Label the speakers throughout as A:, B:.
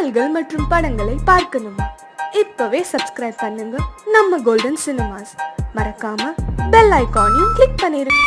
A: பாடல்கள் மற்றும் படங்களை பார்க்கணுமா? இப்பவே சப்ஸ்கிரைப் பண்ணுங்க நம்ம கோல்டன் சினிமாஸ். மறக்காம பெல் ஐகானையும் கிளிக் பண்ணிருங்க.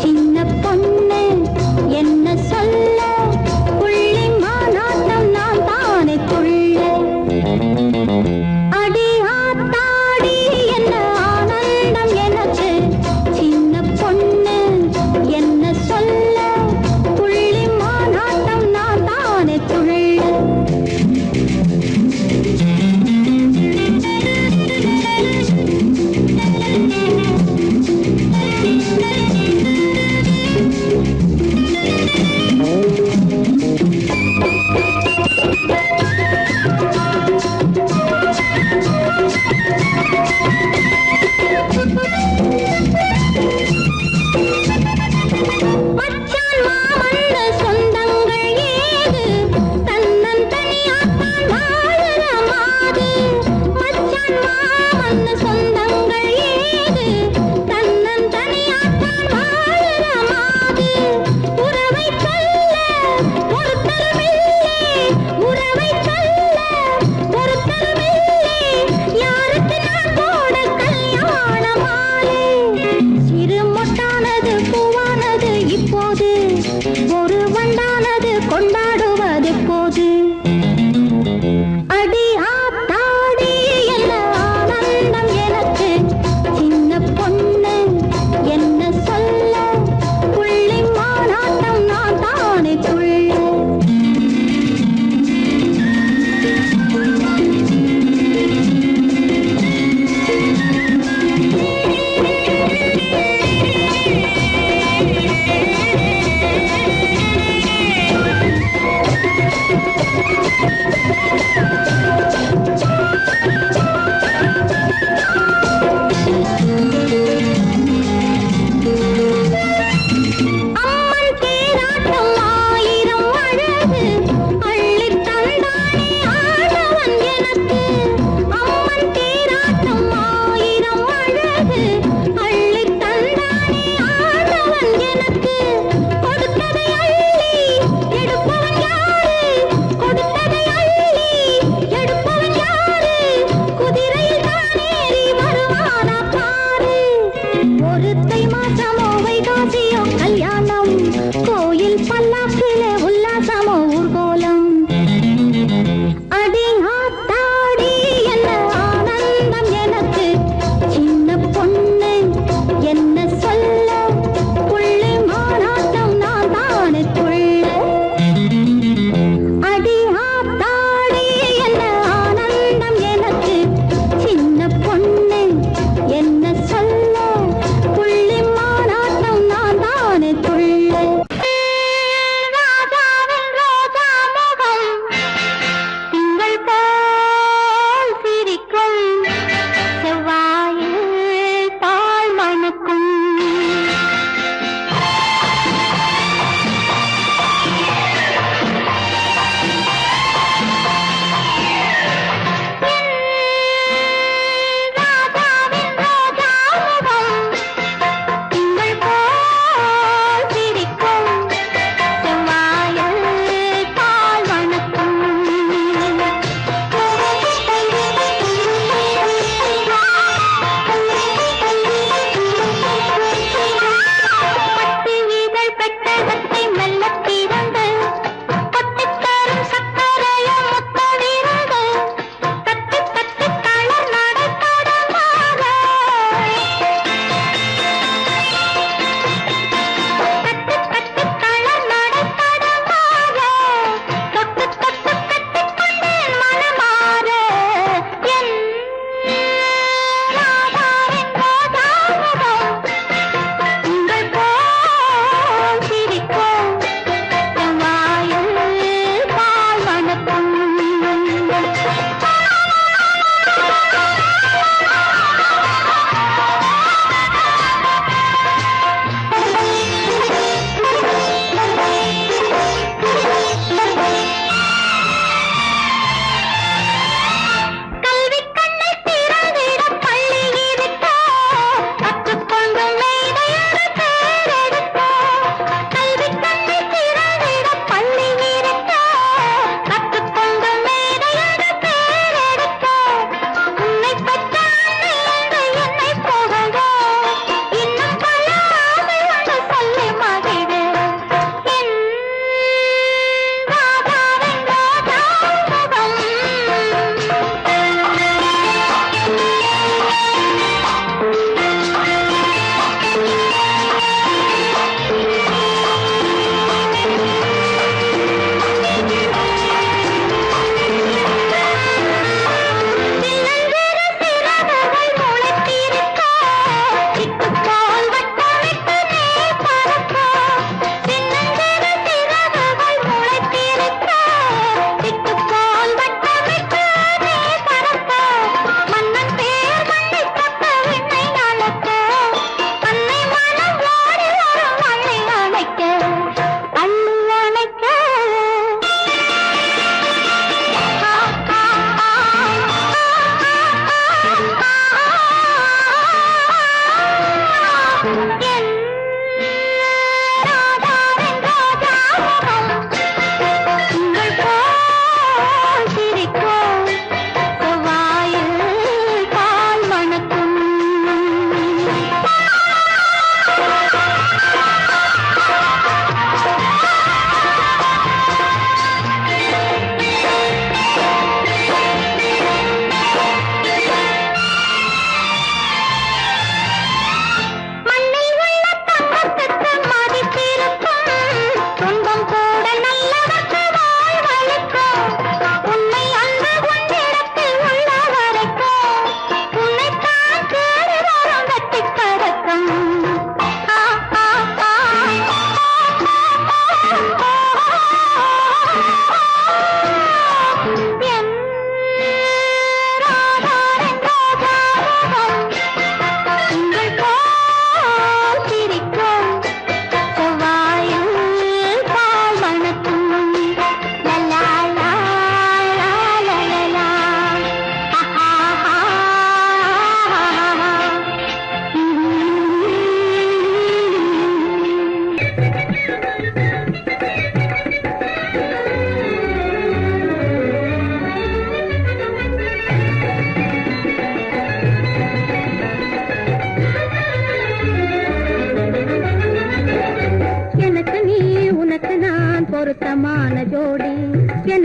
B: சின்ன பொண்ணு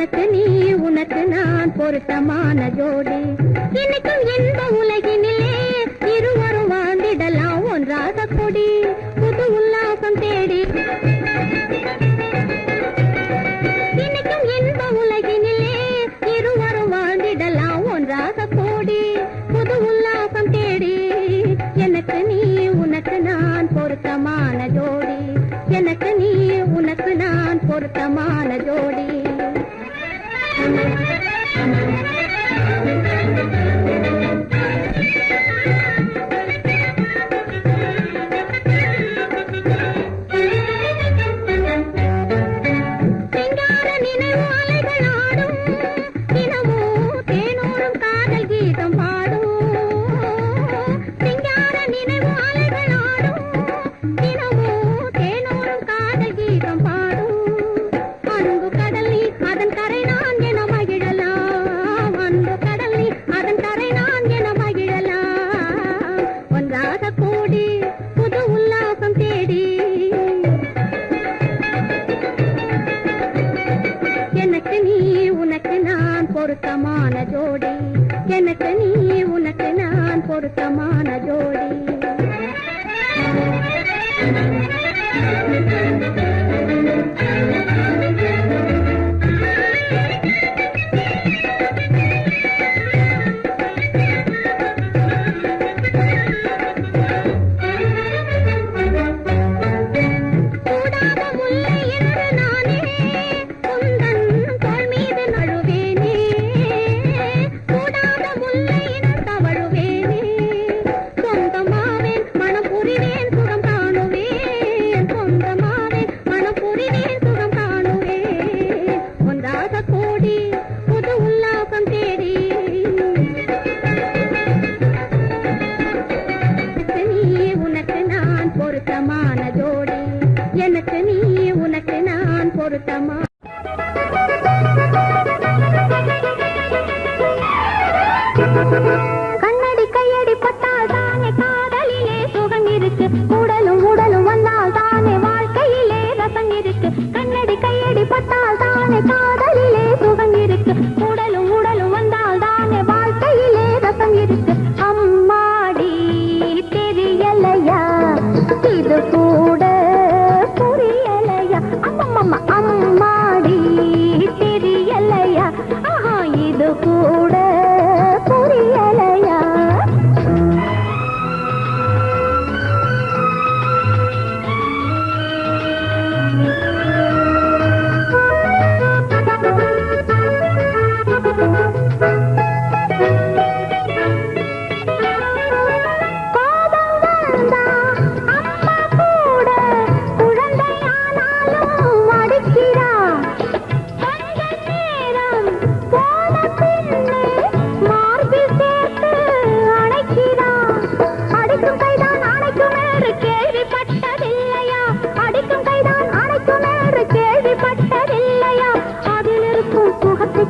B: எனக்கு நீ உனக்கு நான் பொருத்தமான ஜோடி. இன்னைக்கும் இந்த உலகினிலே இருவரும் வாழ்ந்திடலாம் ஒன்றாக கொடி. புது உல்லாசம் தேடி இன்னைக்கும் இந்த உலகினிலே இருவரும் வாழ்ந்திடலாம் ஒன்றாக கூடி. புது உல்லாசம் தேடி எனக்கு நீ உனக்கு நான் பொருத்தமான ஜோடி. எனக்கு நீ உனக்கு நான் பொருத்தமான ஜோடி. பொருத்தமான ஜோடி. எனக்கு நீ உனக்கு நான் பொருத்தமான ஜோடி. எனக்கு நீ உனக்கு நான் பொருத்தமா. கண்ணடி கையடி பட்டால் தானே காதலிலே சுகம் இருக்கு. உடலும் உடலும் வந்தால் தானே வாழ்க்கையிலே ரசம் இருக்கு. கண்ணடி கையடி பட்டால் தானே காதலிலே சுகம் இருக்கு. உடலும் உடலும் வந்தால் தானே வாழ்க்கையிலே ரசம் இருக்கு. அம்மாடி தெரியலையா இது கூட புரியலையா? அம்மம்மா அம்மாடி தெரியலையா? ஆஹா இது கூட புரியலையா?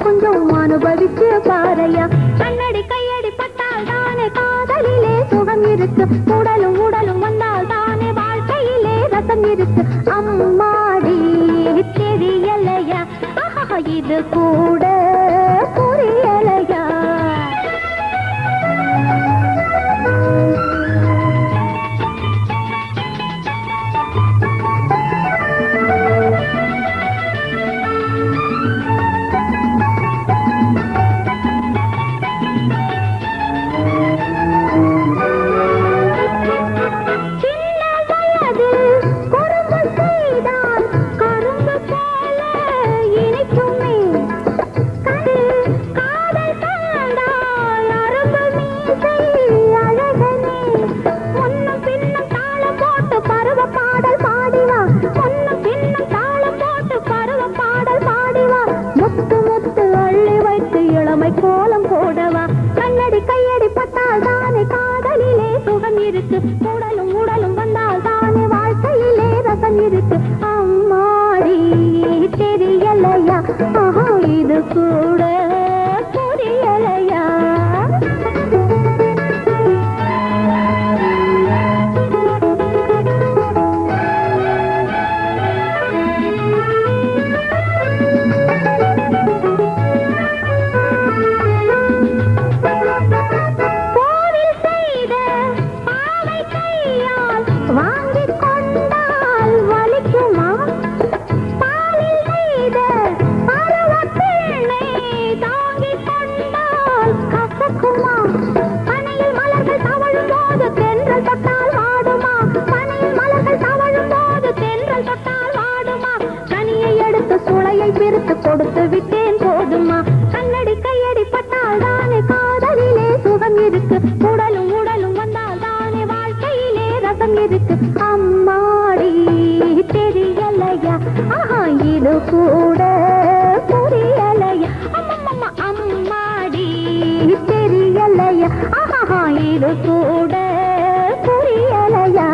B: கொஞ்சம் அனுபவிச்சு பாரையா. கண்ணடி கையடி பட்டால் தானே காதலிலே சுகம் இருக்கு. உடலும் உடலும் வந்தால் தானே வாழ்க்கையிலே ரசம் இருக்கு. அம்மாடி தெரியலையா? இது கூட புரியலையா? கோலம் போடவா. கண்ணடி கையடி பட்டால் தானே காதலிலே சுகம் இருக்கு. உடலும் உடலும் வந்தால் தானே வாழ்க்கையிலே ரசம் இருக்கு. அம்மாடி தெரியலையா? ஆஹா இது கூட புரியலையா? போதுமா கண்ணடி கையடி பட்டால் தானே காதலிலே சுகம் இருக்கு உடலும் உடலும் வந்தால் தானே வாழ்க்கையிலே ரசம் இருக்கு அம்மாடி தெரியலையா ஆஹா இது கூட புரியலையா அம்மம்மா அம்மாடி தெரியலையா ஆஹா இது கூட புரியலையா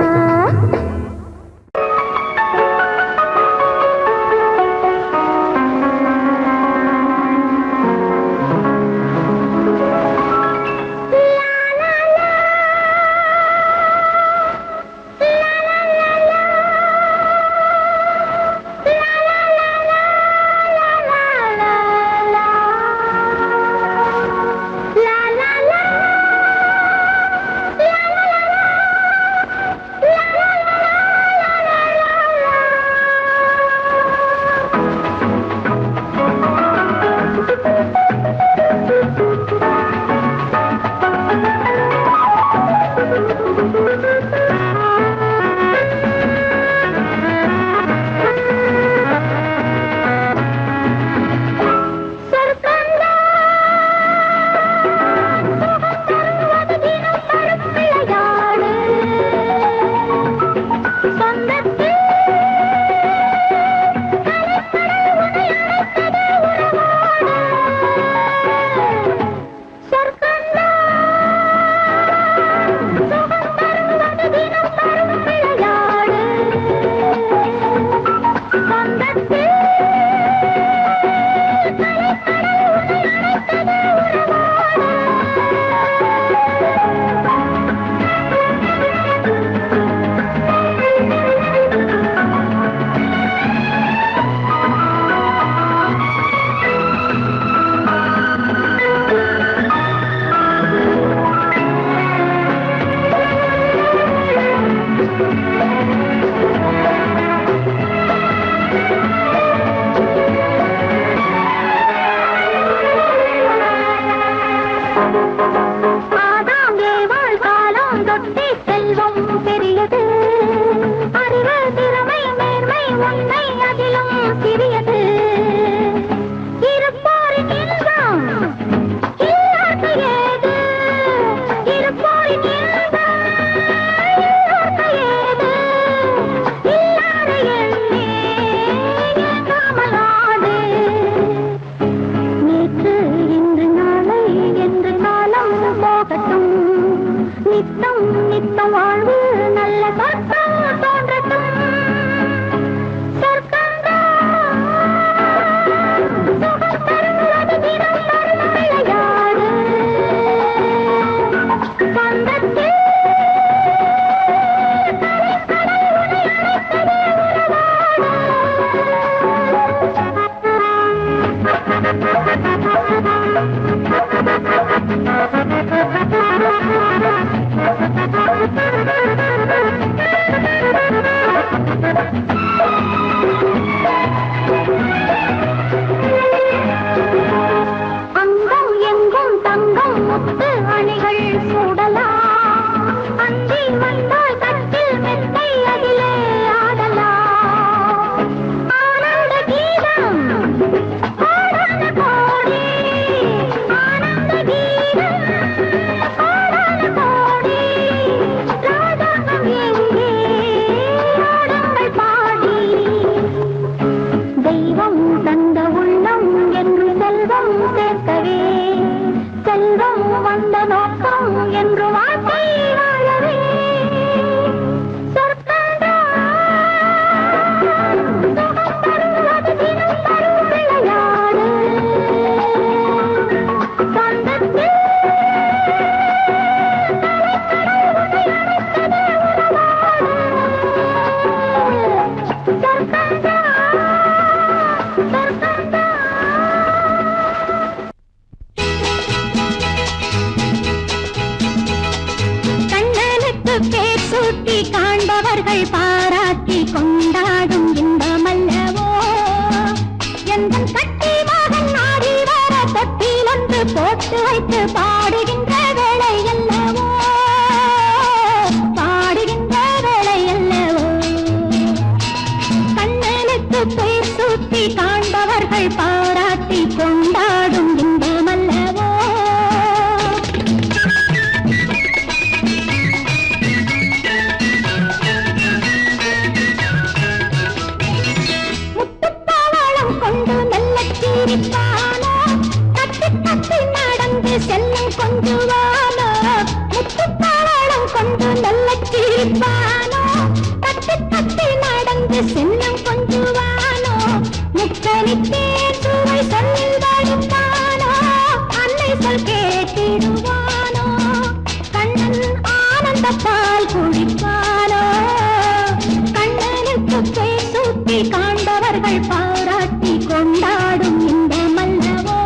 B: La கொஞ்சுவானோ முத்துப்பவளம் கொண்டு நல்ல சிரிப்பானோ தட்டி தட்டி நடந்து சின்னம் கொஞ்சுவானோ முக்கணித்தே சுவை சொல்லில் வடிப்பானோ அன்னை சொல் கேட்டிடுவானோ கண்ணன் ஆனந்த பால் குடிப்பானோ கண்ணனுக்கு பேசூட்டி காண்பவர்கள் பாராட்டி கொண்டாடும் இந்த மல்லவோ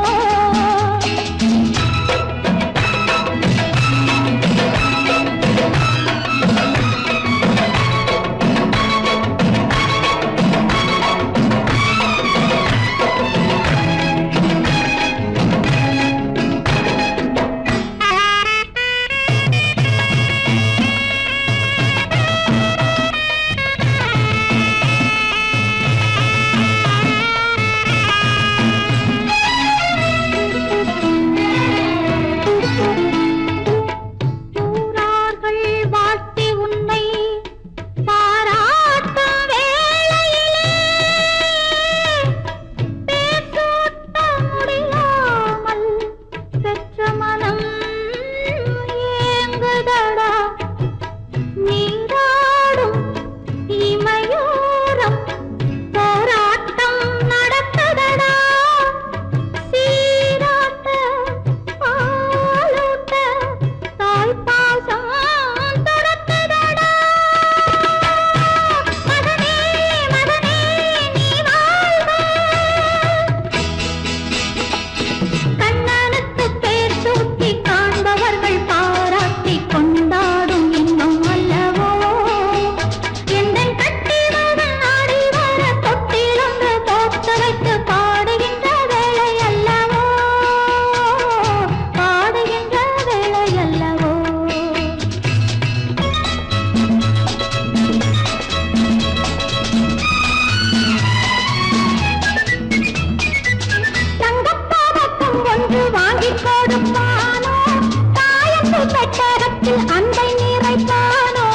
B: அன்பை நிறைப்பானோ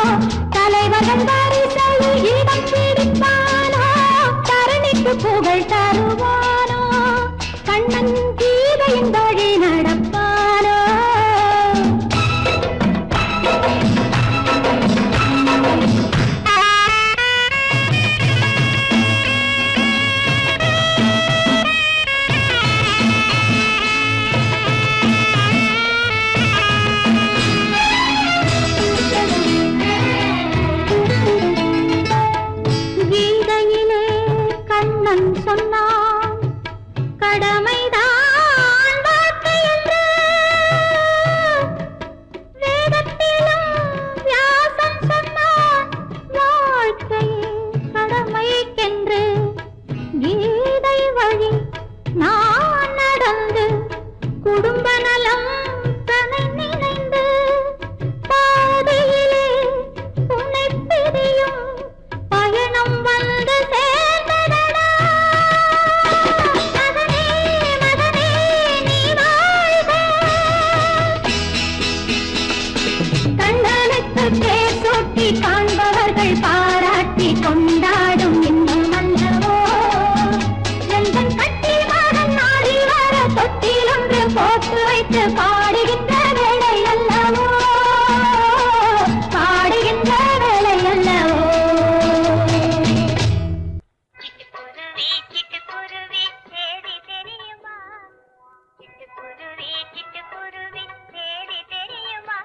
B: தலைவர்கள் வரிசையில் இடம் பிடிப்பானோ தரணிக்கு புகழ் தருவானோ கண்ணன் கீதையின் வழி நடப்பானோ சொன்னான் கடமைதான் வாழ்க்கை என்று வேதத்திலும் வியாசன் சொன்னான் வாழ்க்கையே கடமைக்கென்று கீதை வழி நான் நடந்து குடும்ப நலம் தனை நினைந்து பாதையிலே உன்னை பிரியும் பயணம் வந்து சேர்ந்ததடா பேசூட்டி காண்பவர்கள் பாராட்டி கொண்டாடும் இன்னும் அல்லவோ எந்தன் கட்டி மகன் நாடி வர தொட்டில் ஒன்று போட்டு வைத்து பாடுகின்ற வேளை அல்லவோ பாடுகின்ற வேளை அல்லவோ
C: சிட்டுக்குருவி தேடி தெரியுமா சிட்டுக்குருவி தேடி தெரியுமா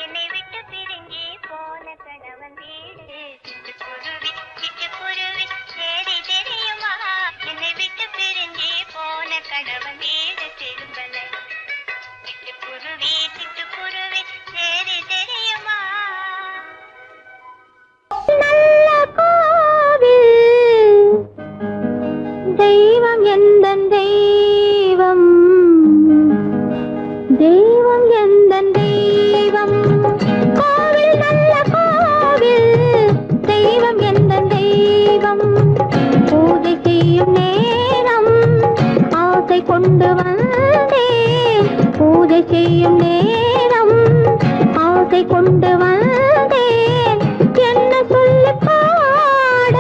C: என்னை விட்டு பிரிஞ்சு போன கணவன் வீடு சிட்டுக்குருவி தேடி தெரியுமா என்னை விட்டு பிரிஞ்சு போன கணவன் வீடு திரும்பல சிட்டுக்குருவி தேடி தெரியுமா
B: நல்ல கோவில் தெய்வம் எந்தன் தெய்வம் தெய்வம் எந்தன் தெய்வம் கோவில் நல்ல கோவில் தெய்வம் எந்தன் தெய்வம் பூஜை செய்யும் நேரம் ஆசை கொண்டு வந்தேன் பூஜை செய்யும் நேரம் ஆசை கொண்டு வந்தேன் என்ன சொல்லி பாட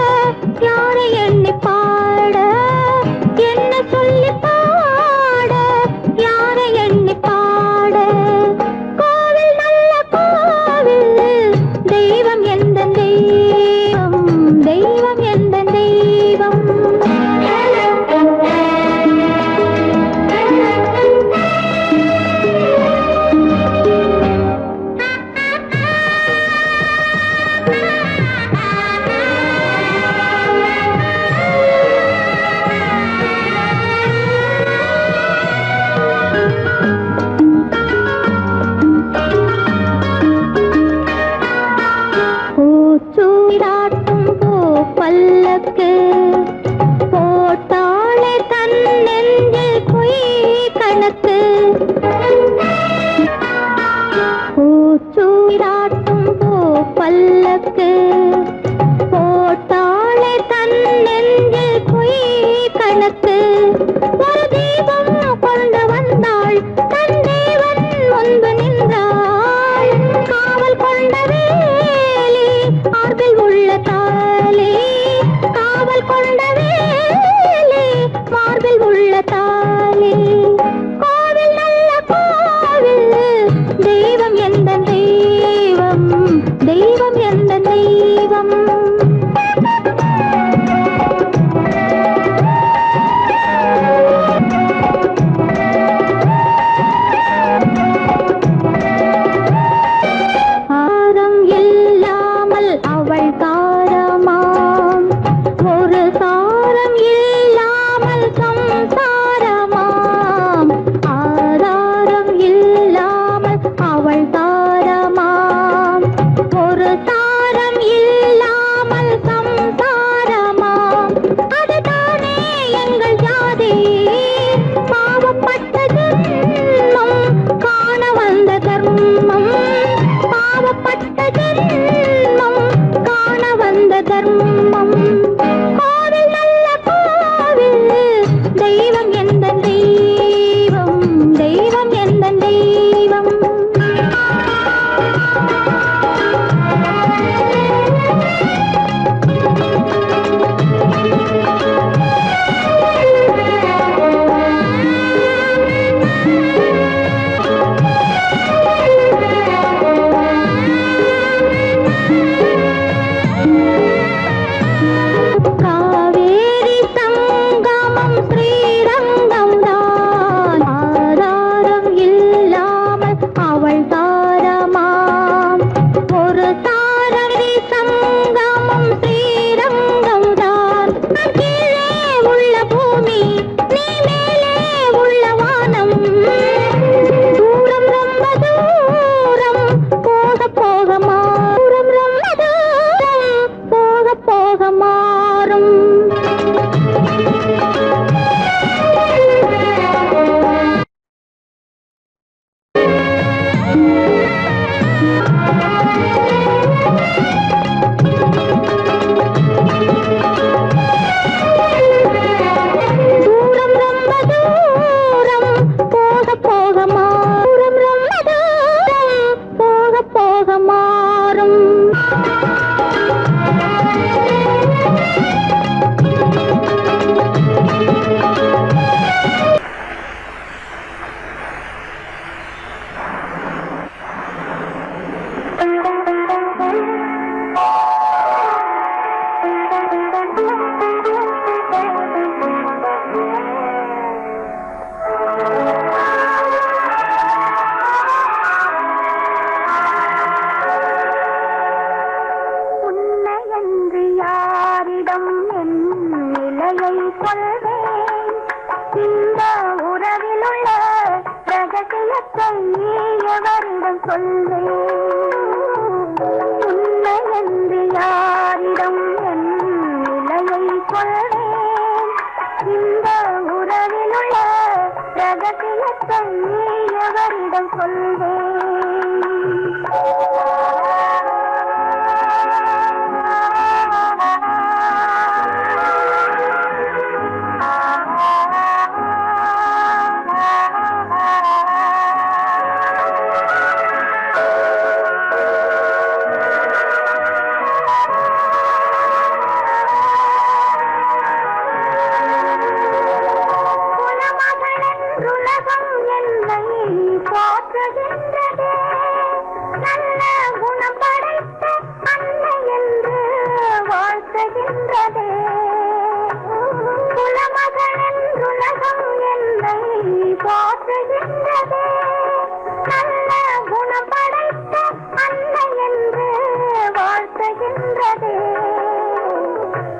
B: யாரை எண்ணி பாட என்ன சொல்லி பாட யாரை எண்ணி பாட
C: உறவிலுள்ள ரகசியத்தை எவரிடம் சொல்வேன் உண்மை என்று யாரிடம் என் நிலையை சொல்வேன் இந்த உறவிலுள்ள ரகசியத்தை எவரிடம் சொல்வேன்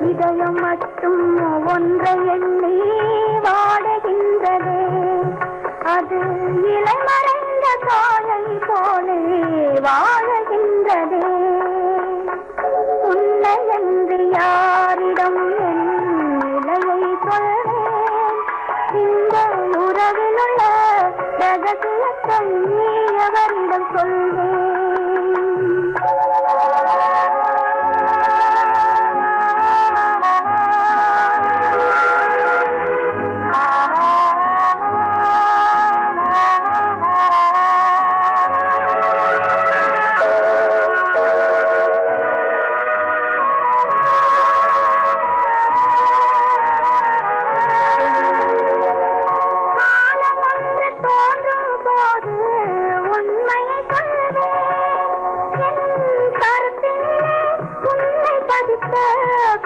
C: இதயம் மட்டும் ஒன்றை எண்ணி வாடுகின்றதே அது இலைமறைந்த காலை போலே வாழுகின்றதே உன்னை என்று யாரிடம் என் நிலையை சொல்வேன் இந்த உறவிலுள்ள ரகசியத்தை எவரிடம் சொல்வேன்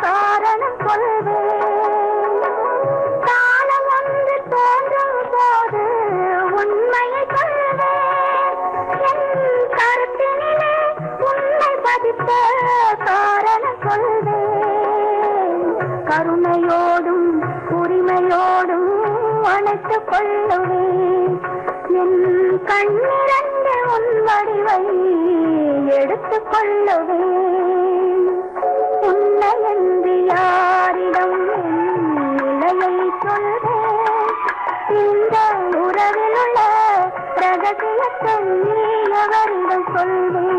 C: காரணம் சொல்வேன் காலம் ஒன்று தோன்றும் போது உண்மையை சொல்வேன் என் கருத்தினிலே உண்மை பதித்த காரணம் சொல்வேன் கருணையோடும் உரிமையோடும் அணைத்துக் கொள்ளுவேன் என் கண்ணிரண்டு உன் வடிவை எடுத்துக் கொள்ளுவேன் உன்னை என்று யாரிடம் நிலையை சொல்வேன் இந்த உறவிலுள்ள ரகசியத்தை எவரிடம் சொல்வேன்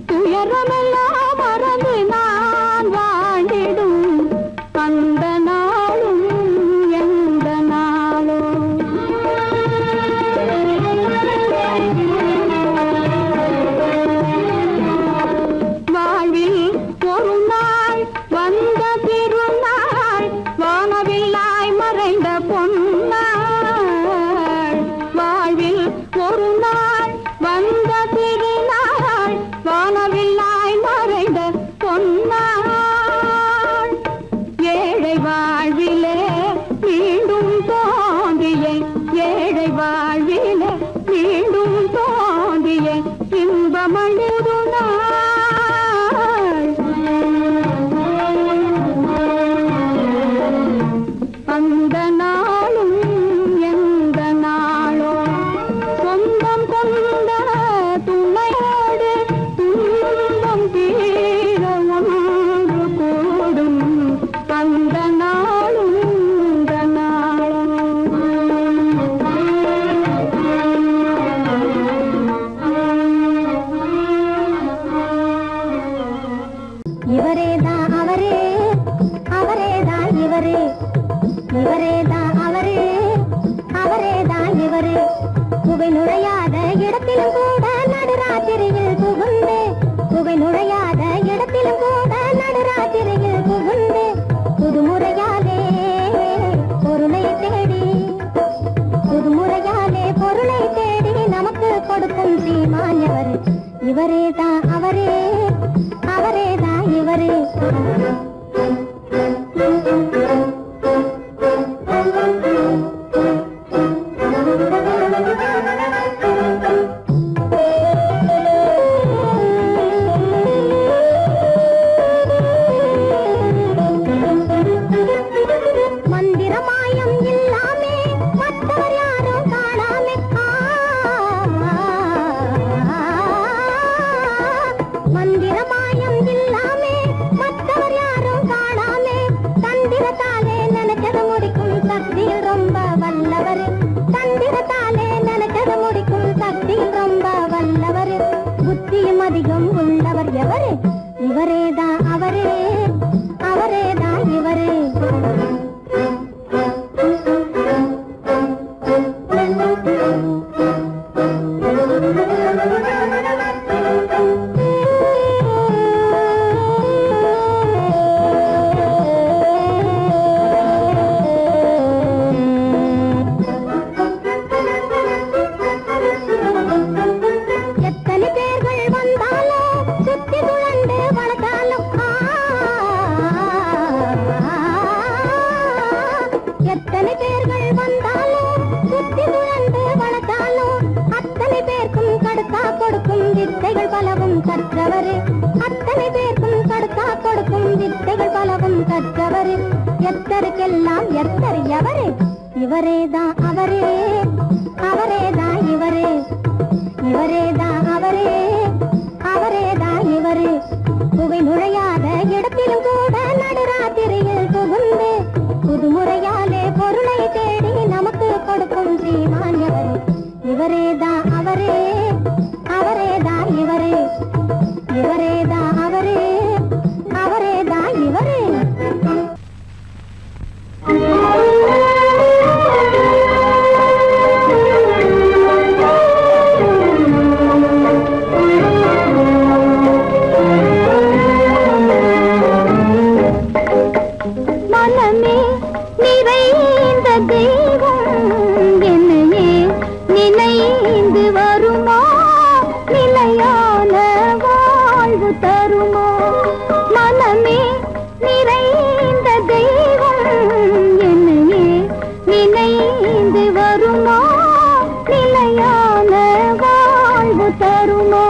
B: துயரமெல்லாம் மறந்து நான் வாழ்ந்திடும் இவரேதான் அவரே, அவரேதான் இவரே. புகை நுழையாத இடத்திலும் கூட நடுராத்திரியில் புகுந்து, புகை நுழையாத இடத்திலும் கூட நடுராத்திரியில் புகுந்து, புதுமுறையாலே பொருளை தேடி, புதுமுறையாலே பொருளை தேடி நமக்கு கொடுக்கும் ஸ்ரீமான்யவர். இவரேதான் அவரே, அவரேதான் இவரே. மந்திரமாயம் இல்லாமே மற்றவர் யாரும் காணாமே, மந்திரமாயம் இல்லாமே மற்றவர் யாரும் காணாமே, தந்திரத்தாலே நினைச்சது முடிக்கும் சக்தியில் ரொம்ப வல்லவர், தந்திரத்தாலே நினைச்சது முடிக்கும் சக்தியில் ரொம்ப வல்லவர். புத்தியும் அதிகம் உள்ளவர் எவரு? இவரேதான் அவரே, அவரேதான் இவரே. எத்தனை பேர்கள் வந்தாலும் சுத்தி சுழண்டு வளர்த்தாலும், எத்தனை பேர்கள் வந்தாலும் சுத்தி சுழண்டு வளர்த்தாலும், அத்தனை பேருக்கும் கடுக்கா கொடுக்கும் வித்தைகள் பலவும் கற்றவர், அத்தனை பேருக்கும் கடுக்கா கொடுக்கும் வித்தைகள் பலவும் கற்றவர். எத்தருக்கெல்லாம் எத்தர் எவரு? இவரேதான் அவரே, அவரேதான் இவரே. இவரேதான் அவரே, அவரேதான் இவரே. புகை நுழையாத இடத்திலும் கூட நடுராத்திரியில் புகுந்து, புதுமுறையாலே பொருளை தேடி நமக்கு கொடுக்கும் ஸ்ரீமான்யவர். இவரேதான் அவரே, அவரேதான் இவரே. இவரேதான் அவரே, அவரேதான் இவரே. மனமே நிறைந்த தெய்வம் என்னையே நினைந்து வருமா, நிலையான வாழ்வு தருமா. மனமே நிறைந்த தெய்வம் என்னையே நினைந்து வருமா, நிலையான வாழ்வு தருமா.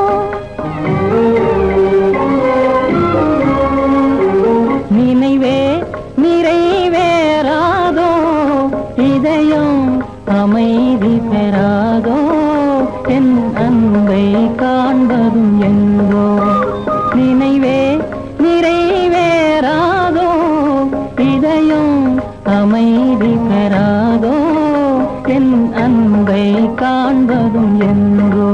D: நினைவே நிறைவேறாதோ, இதயம் அமைதி பெறாதோ, என் அன்பை காண்பதும் எங்கோ. நினைவே நிறைவேறாதோ, இதயம் அமைதி பெறாதோ, என் அன்பை காண்பதும் எங்கோ.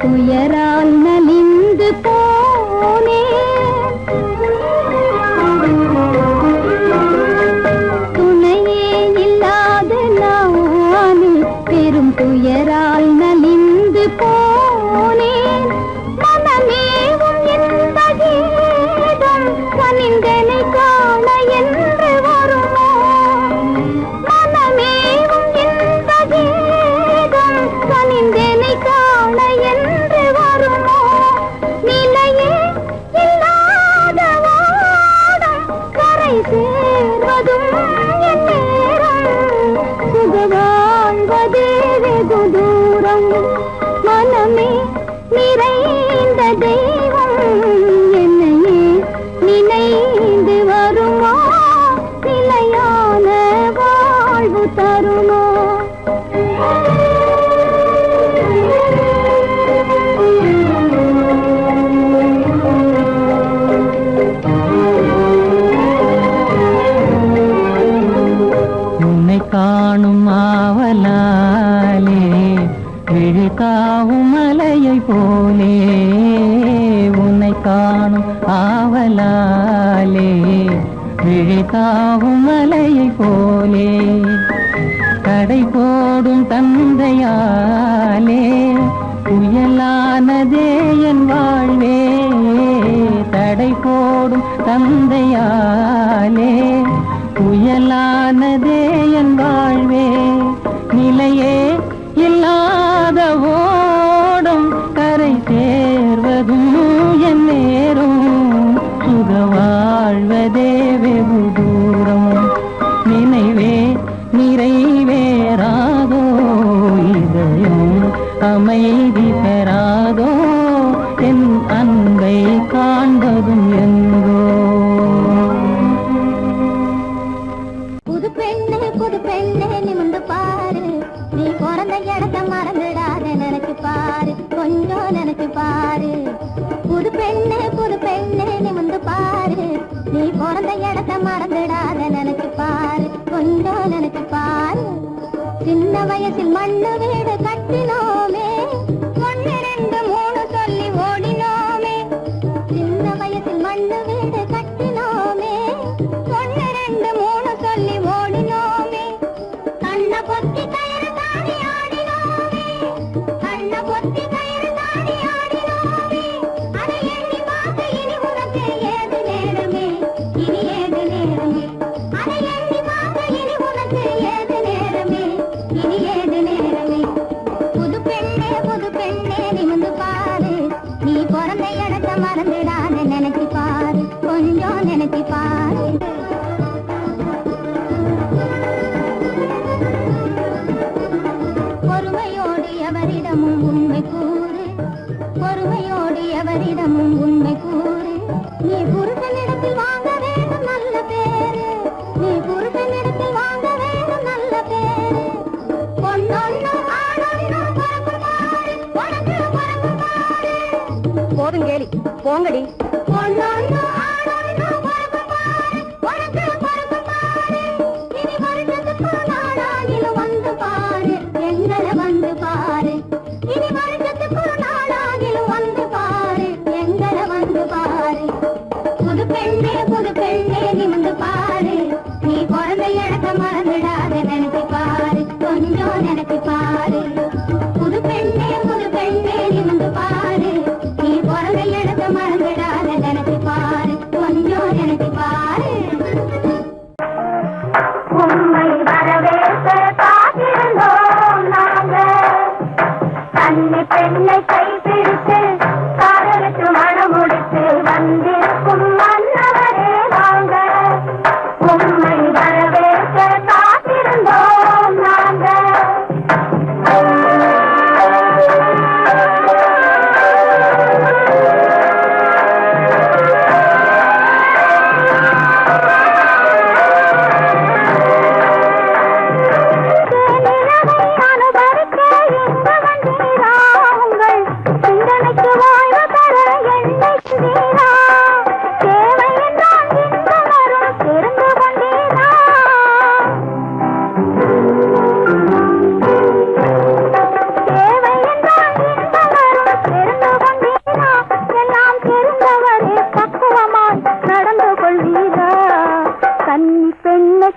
B: துயரால் நலிந்து போனேன், துணையே இல்லாத நான் பெரும் துயரால் நலிந்து போனேன். மனமேவும் இந்த கீதம் கனிந்தனை காண என்று வருமோ, மனமேவும் இந்த கீதம் கனிந்தனை காண என்று வருமோ. நிலையே இல்லாத வாடம் கரை சேர்வதும் என் நேரம், சுகவாழ்வதே வெகு தூரம். மனமே நிறைந்த தெய்வம் என்னையே நினை
D: விழித்தாவும் மலையை போலே கடை போடும் தந்தையாலே புயலானதே என் வாழ்வே தடை போடும் தந்தையாலே புயலானதே என் வாழ்வே நிலையே இல்லாத ஓடும் கரை சேர்வதும் என் நேரும் சுக வாழ்வதே வெகு தூரம் நினைவே நிறைவேறாதோ இதயம் அமைதி பெறாதோ என் அன்பை காண்பதும் எங்கோ
B: புது பெண்ணே நிமிந்து பாரு நீ பிறந்த இடத்த மறந்துடாத நினைச்சு பாரு கொஞ்சம் நினைச்சு பாரு புது பெண்ணே நிமிந்து பாரு நீ பிறந்த இடத்த மறந்துடாத நினைச்சு பாரு கொஞ்சம் நினைச்சு பாரு சின்ன வயசில் மண்ணு வீடு கட்டினோமே 1 2 3 சொல்லி ஓடினோமே சின்ன வயசில் மண்ணு வீடு கட்டினோமே 1 2 3 சொல்லி ஓடினோமே கண்ண பொத்தி கயிறு தாடி ஆடினோமே கண்ண பொத்தி கயிறு தாடி ஆடினோமே அதை எண்ணி பார்த்து இனி உனக்கு ஏது நேரமே இனி ஏது நேரமே அதை எண்ணி பார்த்து இனி உனக்கு ஏது நேரமே இனி ஏது நேரமே புது பெண்ணே நிமிந்து பாரு நீ பிறந்த இடத்த மறந்துடாத நினைச்சு பாரு கொஞ்சம் நினைச்சு பாரு பொறுமையோடு எவரிடமும் உண்மை கூறு பொறுமையோடு எவரிடமும் உண்மை கூறு நீ புருஷனிடத்தில் வாங்க வேண்டும் நல்ல பேரு நீ புருஷனிடத்தில் வாங்க வேண்டும் நல்ல பேரு பொன்னொன்னு ஆணொன்னு பிறக்கும் பாரு உனக்கு பிறக்கும் பாரு
A: போதும் கேலி போங்கடி.
B: பொன்னொன்னு ஆணொன்னு பிறக்கும் பாரு உனக்கு பிறக்கும் பாரு இனி வருஷத்துக்கு நாளாகிலும் வந்து பாரு எங்களை வந்து பாரு இனி வருஷத்துக்கு நாளாகிலும் வந்து பாரு எங்களை வந்து பாரு புது பெண்ணே நிமிந்து பாரு நீ பிறந்த இடத்த மறந்துடாத நினைச்சு பாரு கொஞ்சம் நினைச்சு பாரு புது பெண்ணே நிமிந்து பாரு நீ பிறந்த இடத்த மறந்துடாத நினைச்சு பாரு கொஞ்சம் நினைச்சு பாரு
C: உண்மை வரவேற்க காத்திருந்தோம் நாங்கள் கன்னி பெண்ணை கைப்பிடித்து காதலுக்கு மணமுடித்து வந்திருக்கும் மன்னவரே வாங்க உண்மை வரவேற்க காத்திருந்தோம் நாங்கள்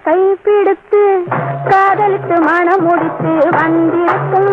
C: கைப்பிடித்து காதலித்து மனம் முடித்து வந்திருக்கும்